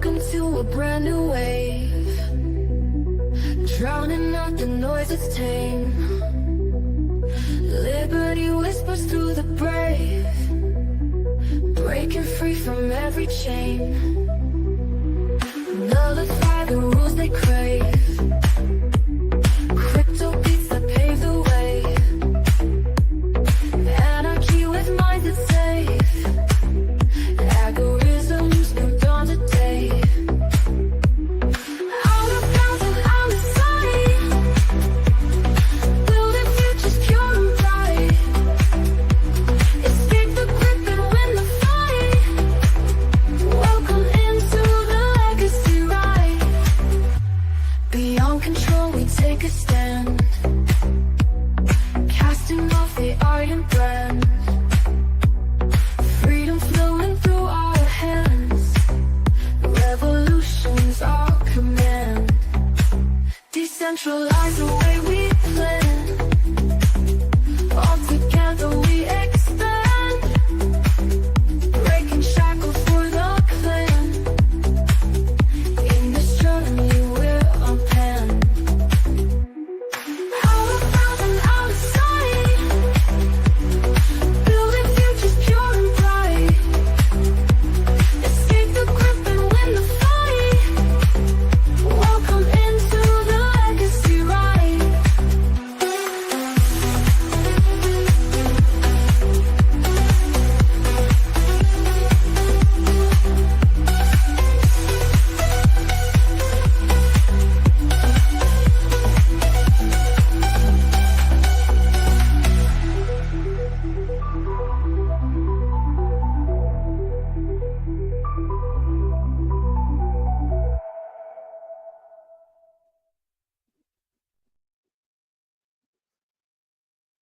Welcome to a brand new wave, drowning out the noise that's tame. Liberty whispers through the brave, breaking free from every chain. Nullify the rules they crave, crypto beats that pave the way. Anarchy with minds that's safe, algorithms from dawn to day. Out of bounds and out of sight, building futures pure and bright. Escape the grip and win the fight. Welcome into the legacy ride. Beyond control we take a stand, casting off the iron brand. Freedom flowing through our hands, revolution's our command. Decentralize the way we plan, all together we expand. Breaking shackles for the clan, in this journey we're unpanned. Out of bounds and out of sight, building futures pure and bright. Escape the grip and win the fight. Welcome into the legacy ride.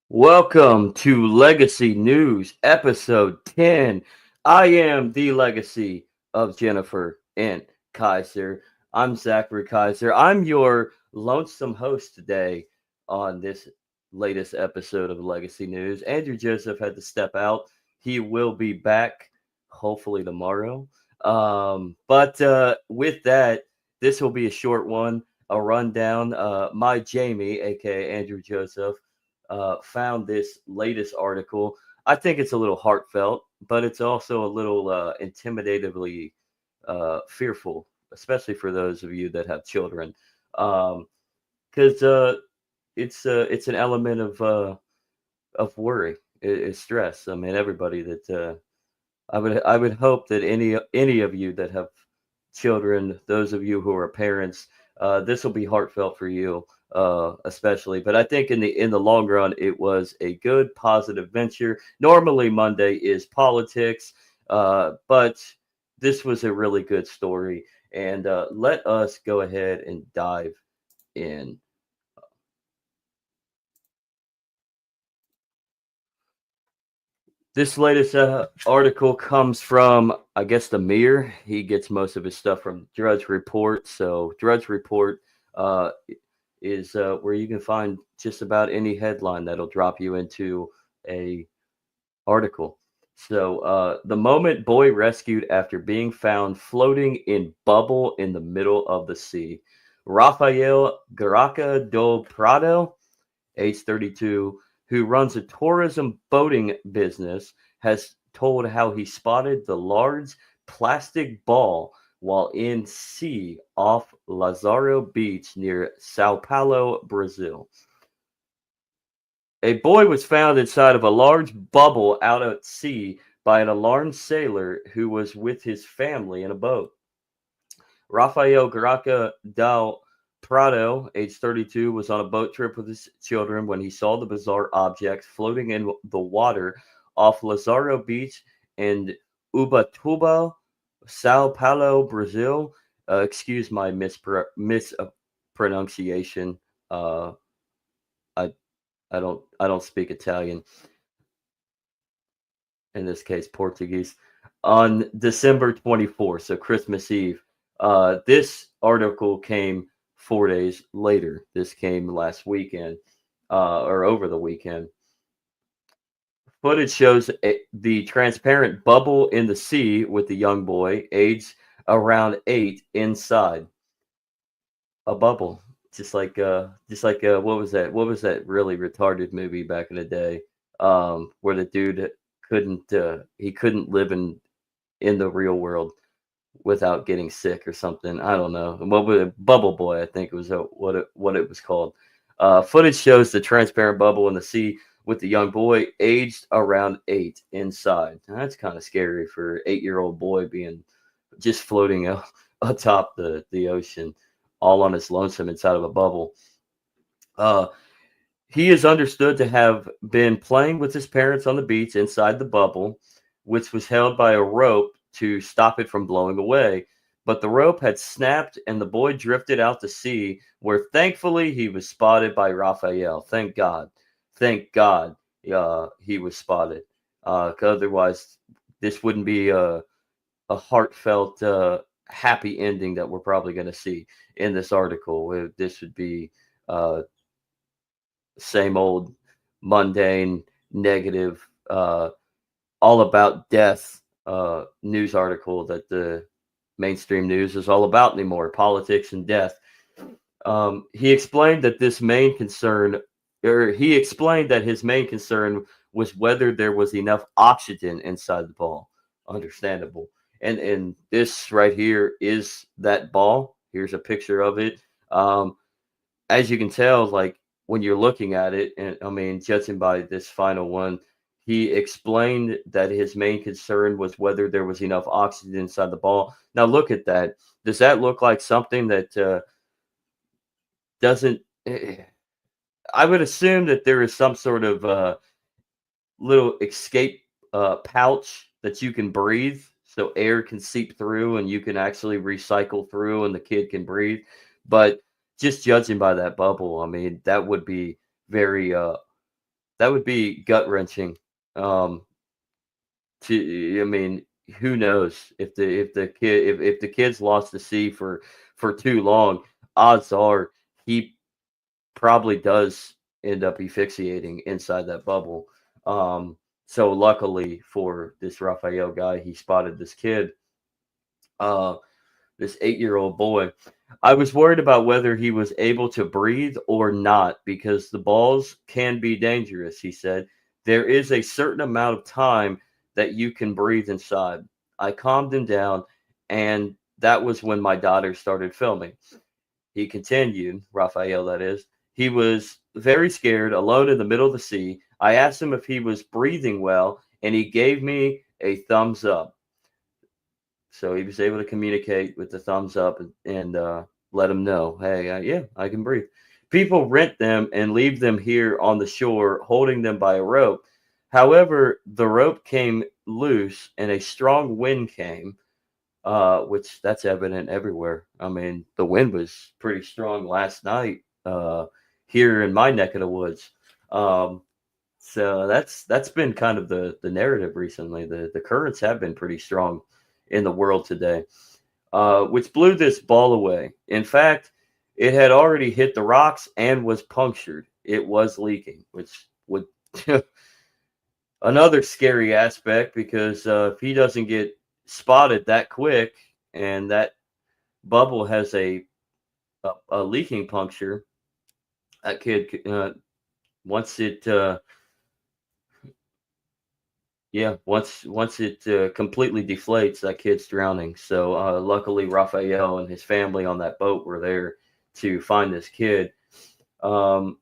Welcome to Legacy News, episode 10. I am the legacy of Jennifer and Kaiser. I'm Zachary Kaiser. I'm your lonesome host today on this latest episode of Legacy News. Andrew Joseph had to step out. He will be back hopefully tomorrow. But with that, this will be a short one, a rundown. My Jamie, aka Andrew Joseph, found this latest article. I think it's a little heartfelt, but it's also a little intimidatingly fearful, especially for those of you that have children, because it's an element of worry, is stress. I mean, everybody that I would hope that any of you that have children, those of you who are parents, this will be heartfelt for you, especially. But I think in the long run, it was a good, positive venture. Normally, Monday is politics, but this was a really good story. And let us go ahead and dive in. This latest article comes from, I guess, the Mirror. He gets most of his stuff from Drudge Report. So Drudge Report is where you can find just about any headline that'll drop you into a article. So the moment boy rescued after being found floating in bubble in the middle of the sea. Rafael Garaca do Prado, age 32, who runs a tourism boating business, has told how he spotted the large plastic ball while in sea off Lazaro Beach near Sao Paulo, Brazil. A boy was found inside of a large bubble out at sea by an alarmed sailor who was with his family in a boat. Rafael Garaca do Prado, age 32, was on a boat trip with his children when he saw the bizarre object floating in the water off Lazaro Beach in Ubatuba, Sao Paulo, Brazil. Excuse my mispronunciation. I don't speak Italian. In this case, Portuguese. On December 24th, so Christmas Eve. This article came 4 days later. This came last weekend, or over the weekend. Footage shows the transparent bubble in the sea with the young boy, aged around 8 inside a bubble. Just like what was that really retarded movie back in the day, where the dude he couldn't live in the real world without getting sick or something. I don't know. What was it? Bubble Boy, I think it was what it was called. Footage shows the transparent bubble in the sea with the young boy aged around 8 inside. Now, that's kind of scary for 8-year-old boy being just floating atop the ocean, all on his lonesome inside of a bubble. Uh, he is understood to have been playing with his parents on the beach inside the bubble, which was held by a rope to stop it from blowing away. But the rope had snapped and the boy drifted out to sea, where thankfully he was spotted by Raphael. Thank God. Thank God he was spotted. 'Cause otherwise, this wouldn't be a heartfelt, happy ending that we're probably going to see in this article. This would be uh, same old mundane, negative, all about death news article that the mainstream news is all about anymore, politics and death. He explained that he explained that his main concern was whether there was enough oxygen inside the ball. Understandable. And this right here is that ball. Here's a picture of it. Um, as you can tell, like when you're looking at it, and I mean, judging by this final one, he explained that his main concern was whether there was enough oxygen inside the ball. Now, look at that. Does that look like something that doesn't? I would assume that there is some sort of little escape pouch that you can breathe so air can seep through and you can actually recycle through and the kid can breathe. But just judging by that bubble, I mean, that would be very that would be gut wrenching. Um, I mean, who knows if the kid's lost the sea for too long, odds are he probably does end up asphyxiating inside that bubble. So luckily for this Raphael guy, he spotted this kid, uh, this 8-year-old boy. I was worried about whether he was able to breathe or not because the balls can be dangerous, he said. There is a certain amount of time that you can breathe inside. I calmed him down, and that was when my daughter started filming. He continued, Raphael, that is. He was very scared, alone in the middle of the sea. I asked him if he was breathing well, and he gave me a thumbs up. So he was able to communicate with the thumbs up and let him know, hey, yeah, I can breathe. People rent them and leave them here on the shore, holding them by a rope. However, the rope came loose and a strong wind came, which that's evident everywhere. I mean, the wind was pretty strong last night here in my neck of the woods. Um, so that's been kind of the narrative recently. The currents have been pretty strong in the world today, which blew this ball away. In fact, it had already hit the rocks and was punctured. It was leaking, which would another scary aspect because if he doesn't get spotted that quick and that bubble has a leaking puncture, that kid once it once it completely deflates, that kid's drowning. So luckily, Raphael and his family on that boat were there to find this kid. Um,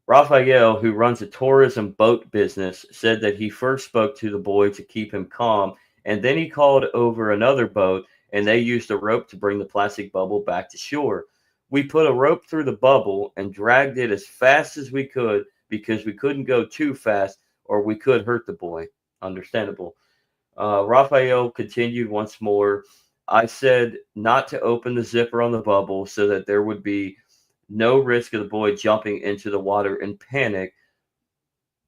Raphael, who runs a tourism boat business, said that he first spoke to the boy to keep him calm, and then he called over another boat, and they used a rope to bring the plastic bubble back to shore. We put a rope through the bubble and dragged it as fast as we could because we couldn't go too fast or we could hurt the boy. Understandable. Raphael continued once more. I said not to open the zipper on the bubble so that there would be no risk of the boy jumping into the water in panic.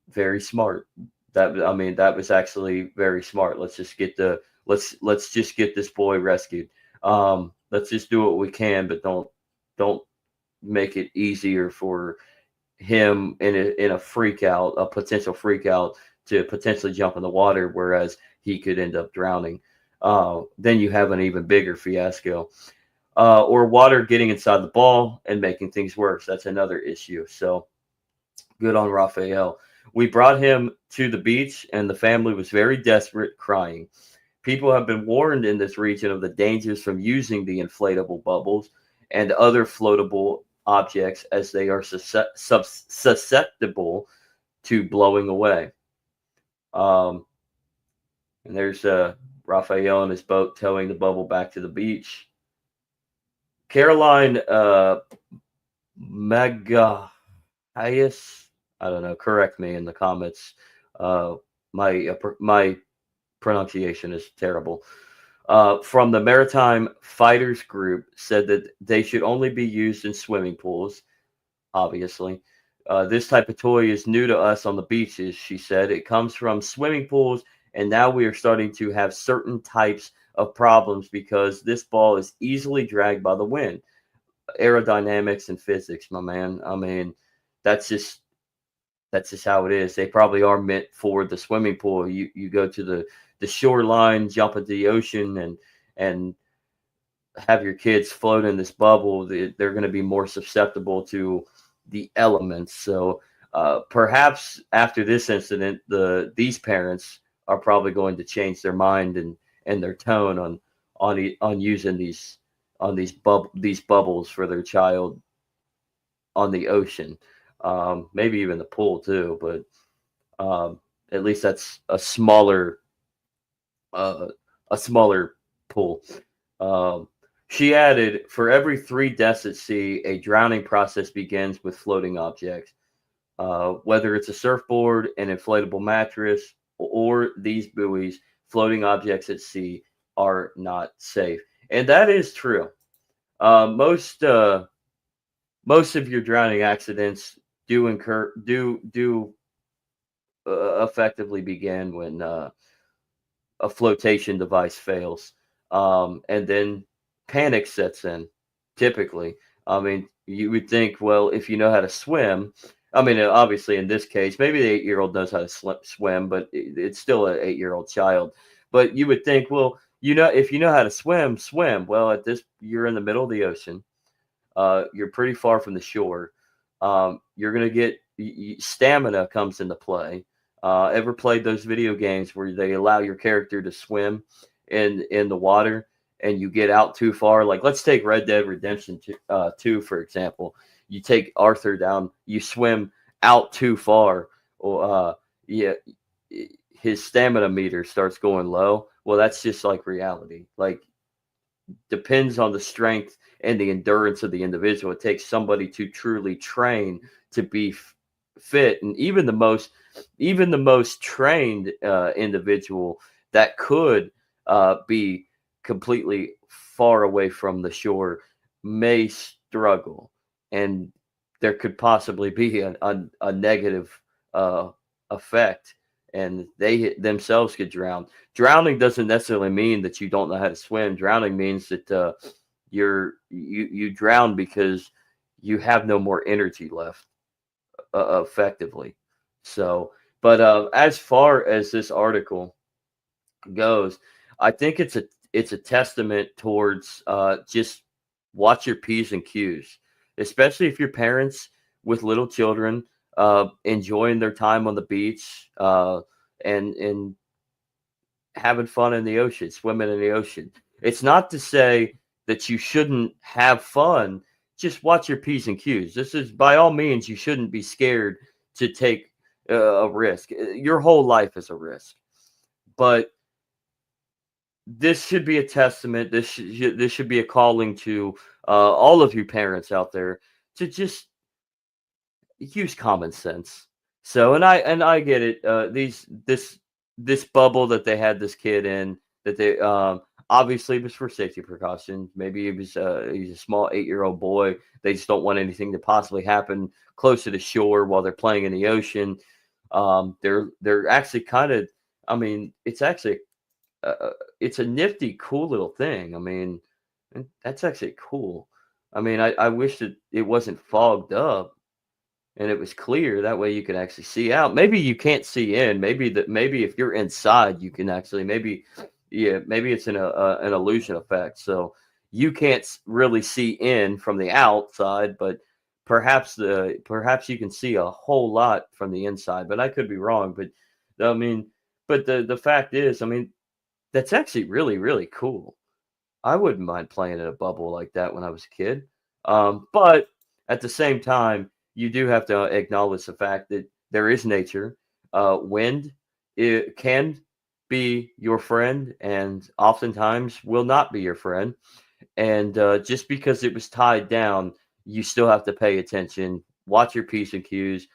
Very smart. That was actually very smart. Let's just get this boy rescued. Let's just do what we can, but don't make it easier for him in a freak out, a potential freak out to potentially jump in the water, whereas he could end up drowning. then you have an even bigger fiasco. Or water getting inside the ball and making things worse. That's another issue. So good on Raphael. We brought him to the beach, and the family was very desperate, crying. People have been warned in this region of the dangers from using the inflatable bubbles and other floatable objects as they are susceptible to blowing away. Um, and there's Raphael in his boat towing the bubble back to the beach. Caroline Magalhaes, I don't know. Correct me in the comments. My pronunciation is terrible. From the Maritime Fighters Group said that they should only be used in swimming pools. Obviously, this type of toy is new to us on the beaches. She said it comes from swimming pools, and now we are starting to have certain types of problems because this ball is easily dragged by the wind. Aerodynamics and physics, my man. I mean, that's just that's just how it is. They probably are meant for the swimming pool. You go to the shoreline, jump into the ocean, and have your kids float in this bubble. They're going to be more susceptible to the elements. So perhaps after this incident, these parents are probably going to change their mind and their tone on using these bubbles for their child on the ocean, maybe even the pool too. But at least that's uh, a smaller pool. Um, she added, for every three deaths at sea, a drowning process begins with floating objects. Whether it's a surfboard, an inflatable mattress, or these buoys, floating objects at sea are not safe, and that is true. Most of your drowning accidents do effectively begin when a flotation device fails, and then panic sets in. Typically, I mean, you would think, well, if you know how to swim, I mean, obviously in this case, maybe the 8-year-old knows how to swim, but it's still an 8-year-old child. But you would think, well, if you know how to swim, swim. Well, you're in the middle of the ocean. You're pretty far from the shore. You're gonna get stamina comes into play. Ever played those video games where they allow your character to swim in the water and you get out too far? Like let's take Red Dead Redemption 2 for example. You take Arthur down, you swim out too far, or yeah, his stamina meter starts going low. Well, that's just like reality. Like depends on the strength and the endurance of the individual. It takes somebody to truly train to be fit, and even the most trained individual that could be completely far away from the shore may struggle, and there could possibly be a negative effect, and they themselves get drowned. Drowning doesn't necessarily mean that you don't know how to swim. Drowning means that you drown because you have no more energy left, effectively. So, but as far as this article goes, I think it's a testament towards just watch your p's and q's, especially if your parents with little children enjoying their time on the beach, and having fun in the ocean, swimming in the ocean. It's not to say that you shouldn't have fun. Just watch your p's and q's. This is by all means you shouldn't be scared to take a risk. Your whole life is a risk, but this should be a testament. This should be a calling to all of you parents out there to just use common sense. So, and I get it. This bubble that they had this kid in, that they obviously it was for safety precautions. Maybe he's a small 8-year-old boy. They just don't want anything to possibly happen close to the shore while they're playing in the ocean. They're actually kind of. I mean, it's actually it's a nifty, cool little thing. I mean, that's actually cool. I mean, I wish that it wasn't fogged up and it was clear. That way you can actually see out. Maybe you can't see in. Maybe if you're inside, you can actually maybe yeah, maybe it's an illusion effect. So you can't really see in from the outside, but perhaps you can see a whole lot from the inside. But I could be wrong. But I mean, but the fact is, I mean, that's actually really really cool. I wouldn't mind playing in a bubble like that when I was a kid. But at the same time, you do have to acknowledge the fact that there is nature. Wind, it can be your friend, and oftentimes will not be your friend. And just because it was tied down, you still have to pay attention, watch your P's and Q's,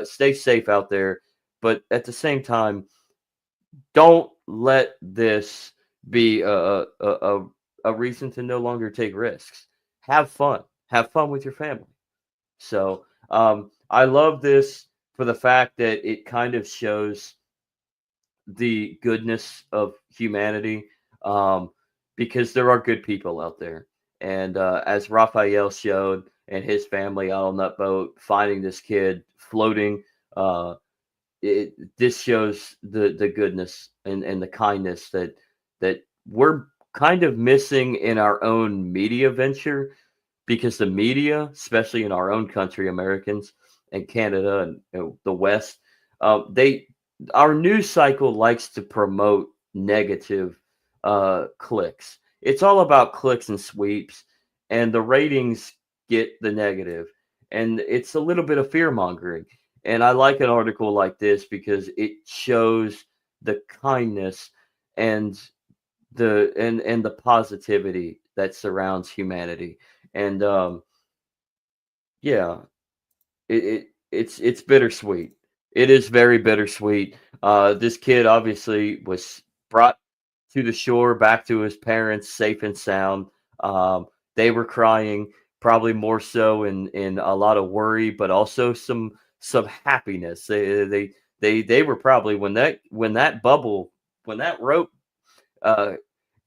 stay safe out there. But at the same time, don't let this be a reason to no longer take risks. Have fun. Have fun with your family. So I love this for the fact that it kind of shows the goodness of humanity, um, because there are good people out there. And as Raphael showed and his family out on that boat, finding this kid floating, uh, this shows the goodness and the kindness that we're kind of missing in our own media venture, because the media, especially in our own country, Americans and Canada and the West, they our news cycle likes to promote negative clicks. It's all about clicks and sweeps, and the ratings get the negative, and it's a little bit of fear mongering. And I like an article like this because it shows the kindness and the positivity that surrounds humanity. And yeah, it's bittersweet. It is very bittersweet. This kid obviously was brought to the shore, back to his parents, safe and sound. They were crying, probably more so in a lot of worry, but also some happiness. They were probably when that bubble, when that rope uh,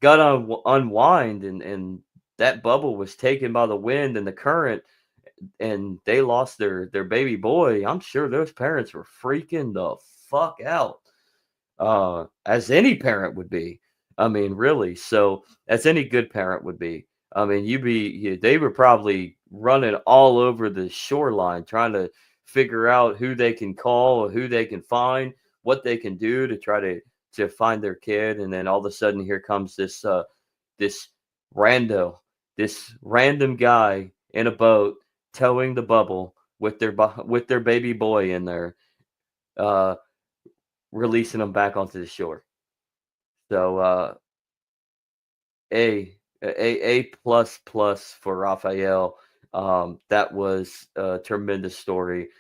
got unwind, and that bubble was taken by the wind and the current, and they lost their baby boy. I'm sure those parents were freaking the fuck out, as any parent would be. I mean, really. So, as any good parent would be. I mean, they were probably running all over the shoreline trying to figure out who they can call, who they can find, what they can do to try to find their kid. And then all of a sudden, here comes this rando, this random guy in a boat towing the bubble with with their baby boy in there, uh, releasing them back onto the shore. So a plus plus for Raphael. That was a tremendous story.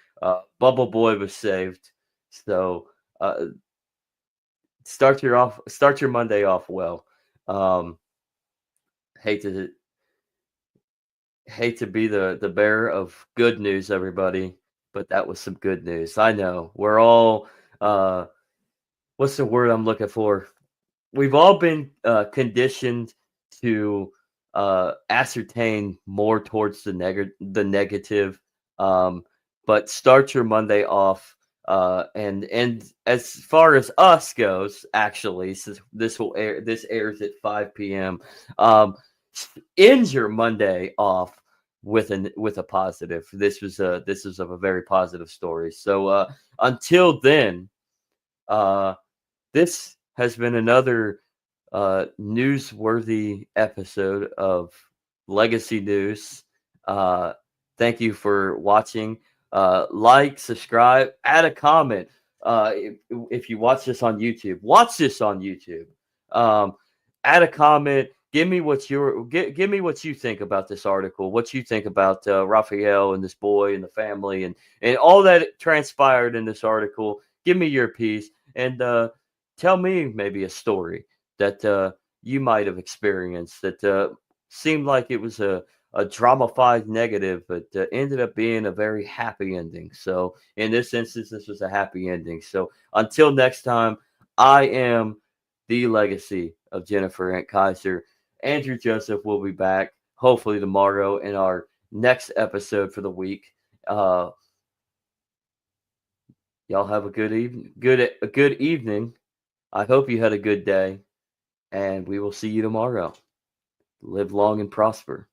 Bubble Boy was saved. So uh, start your Monday off well. Um, hate to hate to be the bearer of good news, everybody, but that was some good news. I know we're all what's the word I'm looking for? We've all been conditioned to ascertain more towards the negative. Um, but start your Monday off. And as far as us goes, actually, since this airs at 5 p.m. End your Monday off with a positive. This is of a very positive story. So until then, uh, this has been another newsworthy episode of Legacy News. Uh, thank you for watching. Like, subscribe, add a comment. If you watch this on YouTube, watch this on YouTube. Um, add a comment. Give me what you think about this article. What you think about Raphael and this boy and the family and all that transpired in this article. Give me your piece and tell me maybe a story that you might have experienced that seemed like it was a dramified negative, but ended up being a very happy ending. So in this instance, this was a happy ending. So until next time, I am the legacy of Jennifer Aunt Kaiser. Andrew Joseph will be back hopefully tomorrow in our next episode for the week. Y'all have a good evening. A good evening. I hope you had a good day. and we will see you tomorrow. Live long and prosper.